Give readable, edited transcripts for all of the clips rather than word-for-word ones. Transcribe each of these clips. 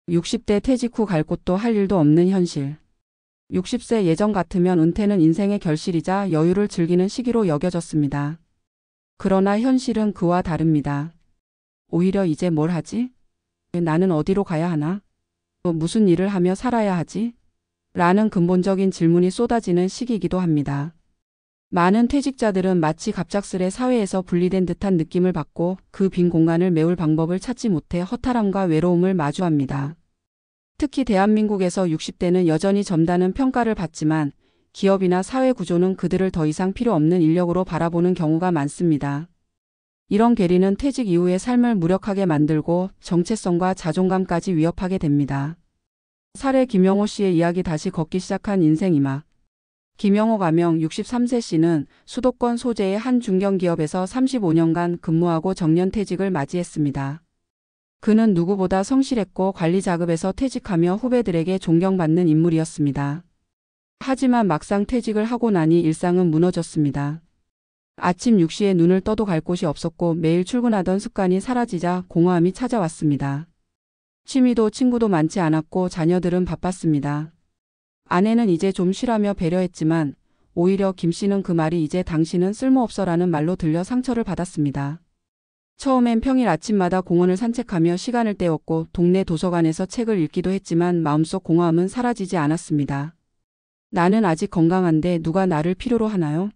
60대 퇴직 후 갈 곳도 할 일도 없는 현실. 60세 예전 같으면 은퇴는 인생의 결실이자 여유를 즐기는 시기로 여겨졌습니다. 그러나 현실은 그와 다릅니다. 오히려 이제 뭘 하지? 나는 어디로 가야 하나? 또 무슨 일을 하며 살아야 하지? 라는 근본적인 질문이 쏟아지는 시기이기도 합니다. 많은 퇴직자들은 마치 갑작스레 사회에서 분리된 듯한 느낌을 받고 그 빈 공간을 메울 방법을 찾지 못해 허탈함과 외로움을 마주합니다. 특히 대한민국에서 60대는 여전히 젊다는 평가를 받지만 기업이나 사회 구조는 그들을 더 이상 필요 없는 인력으로 바라보는 경우가 많습니다. 이런 괴리는 퇴직 이후의 삶을 무력하게 만들고 정체성과 자존감까지 위협하게 됩니다. 사례 김영호 씨의 이야기 다시 걷기 시작한 인생 이막. 김영호 가명 63세 씨는 수도권 소재의 한 중견기업에서 35년간 근무하고 정년퇴직을 맞이했습니다. 그는 누구보다 성실했고 관리 자급에서 퇴직하며 후배들에게 존경받는 인물이었습니다. 하지만 막상 퇴직을 하고 나니 일상은 무너졌습니다. 아침 6시에 눈을 떠도 갈 곳이 없었고 매일 출근하던 습관이 사라지자 공허함이 찾아왔습니다. 취미도 친구도 많지 않았고 자녀들은 바빴습니다. 아내는 이제 좀 쉬라며 배려했지만 오히려 김 씨는 그 말이 이제 당신은 쓸모없어라는 말로 들려 상처를 받았습니다. 처음엔 평일 아침마다 공원을 산책하며 시간을 때웠고 동네 도서관에서 책을 읽기도 했지만 마음속 공허함은 사라지지 않았습니다. 나는 아직 건강한데 누가 나를 필요로 하나요?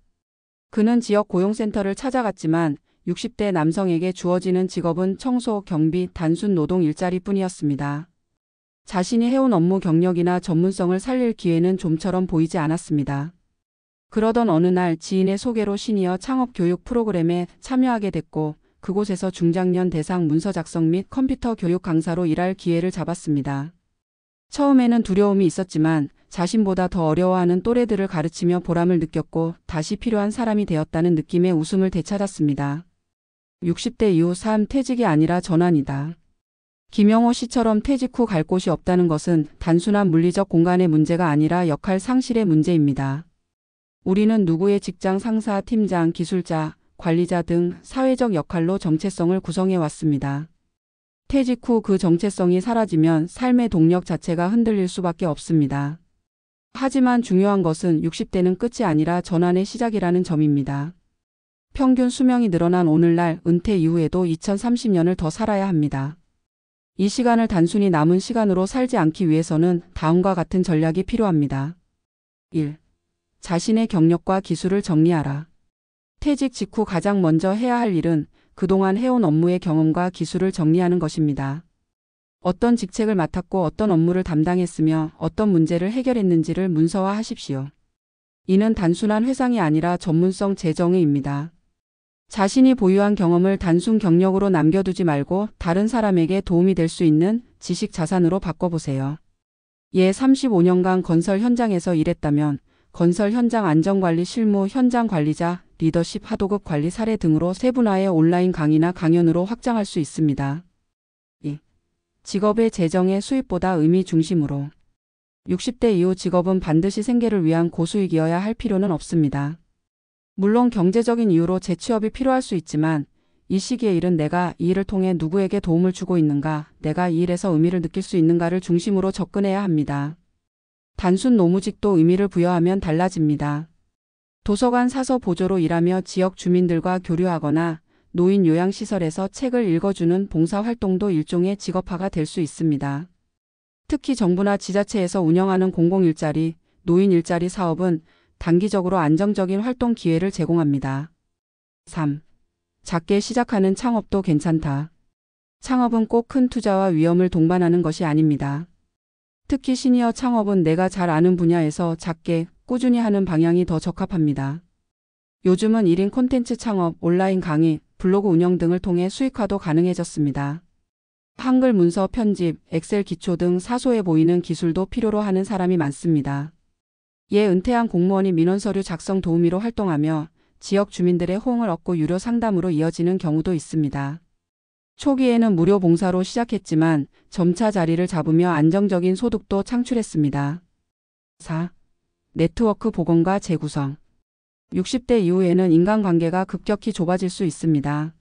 그는 지역 고용센터를 찾아갔지만 60대 남성에게 주어지는 직업은 청소, 경비, 단순 노동 일자리뿐이었습니다. 자신이 해온 업무 경력이나 전문성을 살릴 기회는 좀처럼 보이지 않았습니다. 그러던 어느 날 지인의 소개로 시니어 창업 교육 프로그램에 참여하게 됐고 그곳에서 중장년 대상 문서 작성 및 컴퓨터 교육 강사로 일할 기회를 잡았습니다. 처음에는 두려움이 있었지만 자신보다 더 어려워하는 또래들을 가르치며 보람을 느꼈고 다시 필요한 사람이 되었다는 느낌의 웃음을 되찾았습니다. 60대 이후 삶 퇴직이 아니라 전환이다. 김영호 씨처럼 퇴직 후 갈 곳이 없다는 것은 단순한 물리적 공간의 문제가 아니라 역할 상실의 문제입니다. 우리는 누구의 직장 상사, 팀장, 기술자, 관리자 등 사회적 역할로 정체성을 구성해 왔습니다. 퇴직 후 그 정체성이 사라지면 삶의 동력 자체가 흔들릴 수밖에 없습니다. 하지만 중요한 것은 60대는 끝이 아니라 전환의 시작이라는 점입니다. 평균 수명이 늘어난 오늘날 은퇴 이후에도 2030년을 더 살아야 합니다. 이 시간을 단순히 남은 시간으로 살지 않기 위해서는 다음과 같은 전략이 필요합니다. 1. 자신의 경력과 기술을 정리하라. 퇴직 직후 가장 먼저 해야 할 일은 그동안 해온 업무의 경험과 기술을 정리하는 것입니다. 어떤 직책을 맡았고 어떤 업무를 담당했으며 어떤 문제를 해결했는지를 문서화하십시오. 이는 단순한 회상이 아니라 전문성 재정의입니다. 자신이 보유한 경험을 단순 경력으로 남겨두지 말고 다른 사람에게 도움이 될 수 있는 지식 자산으로 바꿔보세요. 35년간 건설 현장에서 일했다면 건설 현장 안전관리 실무 현장 관리자, 리더십 하도급 관리 사례 등으로 세분화해 온라인 강의나 강연으로 확장할 수 있습니다. 2. 직업의 재정의 수입보다 의미 중심으로. 60대 이후 직업은 반드시 생계를 위한 고수익이어야 할 필요는 없습니다. 물론 경제적인 이유로 재취업이 필요할 수 있지만 이 시기의 일은 내가 이 일을 통해 누구에게 도움을 주고 있는가, 내가 이 일에서 의미를 느낄 수 있는가를 중심으로 접근해야 합니다. 단순 노무직도 의미를 부여하면 달라집니다. 도서관 사서 보조로 일하며 지역 주민들과 교류하거나 노인 요양시설에서 책을 읽어주는 봉사활동도 일종의 직업화가 될 수 있습니다. 특히 정부나 지자체에서 운영하는 공공일자리, 노인 일자리 사업은 단기적으로 안정적인 활동 기회를 제공합니다. 3. 작게 시작하는 창업도 괜찮다. 창업은 꼭 큰 투자와 위험을 동반하는 것이 아닙니다. 특히 시니어 창업은 내가 잘 아는 분야에서 작게, 꾸준히 하는 방향이 더 적합합니다. 요즘은 1인 콘텐츠 창업, 온라인 강의, 블로그 운영 등을 통해 수익화도 가능해졌습니다. 한글 문서 편집, 엑셀 기초 등 사소해 보이는 기술도 필요로 하는 사람이 많습니다. 은퇴한 공무원이 민원서류 작성 도우미로 활동하며 지역 주민들의 호응을 얻고 유료 상담으로 이어지는 경우도 있습니다. 초기에는 무료 봉사로 시작했지만 점차 자리를 잡으며 안정적인 소득도 창출했습니다. 4. 네트워크 복원과 재구성. 60대 이후에는 인간관계가 급격히 좁아질 수 있습니다.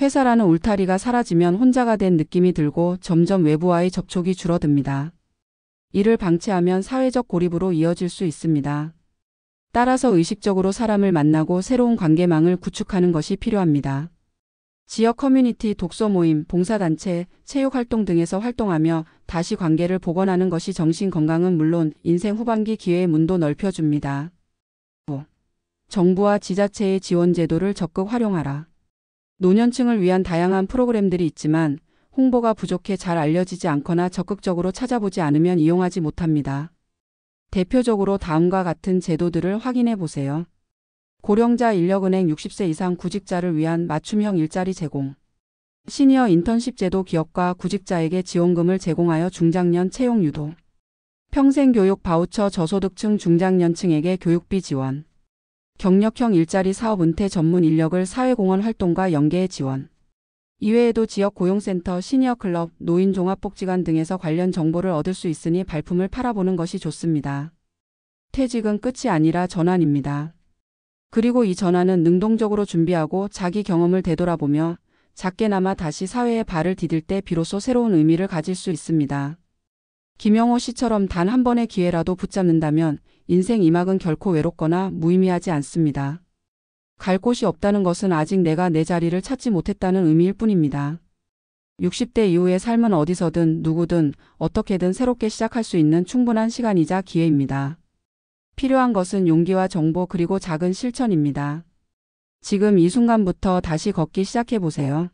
회사라는 울타리가 사라지면 혼자가 된 느낌이 들고 점점 외부와의 접촉이 줄어듭니다. 이를 방치하면 사회적 고립으로 이어질 수 있습니다. 따라서 의식적으로 사람을 만나고 새로운 관계망을 구축하는 것이 필요합니다. 지역 커뮤니티, 독서 모임, 봉사단체, 체육활동 등에서 활동하며 다시 관계를 복원하는 것이 정신 건강은 물론 인생 후반기 기회의 문도 넓혀줍니다. 정부와 지자체의 지원 제도를 적극 활용하라. 노년층을 위한 다양한 프로그램들이 있지만 홍보가 부족해 잘 알려지지 않거나 적극적으로 찾아보지 않으면 이용하지 못합니다. 대표적으로 다음과 같은 제도들을 확인해 보세요. 고령자 인력은행 60세 이상 구직자를 위한 맞춤형 일자리 제공. 시니어 인턴십 제도 기업과 구직자에게 지원금을 제공하여 중장년 채용 유도. 평생교육 바우처 저소득층 중장년층에게 교육비 지원. 경력형 일자리 사업 은퇴 전문 인력을 사회공헌 활동과 연계해 지원. 이외에도 지역 고용센터, 시니어 클럽, 노인 종합복지관 등에서 관련 정보를 얻을 수 있으니 발품을 팔아보는 것이 좋습니다. 퇴직은 끝이 아니라 전환입니다. 그리고 이 전환은 능동적으로 준비하고 자기 경험을 되돌아보며 작게나마 다시 사회에 발을 디딜 때 비로소 새로운 의미를 가질 수 있습니다. 김영호 씨처럼 단 한 번의 기회라도 붙잡는다면 인생 이막은 결코 외롭거나 무의미하지 않습니다. 갈 곳이 없다는 것은 아직 내가 내 자리를 찾지 못했다는 의미일 뿐입니다. 60대 이후의 삶은 어디서든 누구든 어떻게든 새롭게 시작할 수 있는 충분한 시간이자 기회입니다. 필요한 것은 용기와 정보 그리고 작은 실천입니다. 지금 이 순간부터 다시 걷기 시작해 보세요.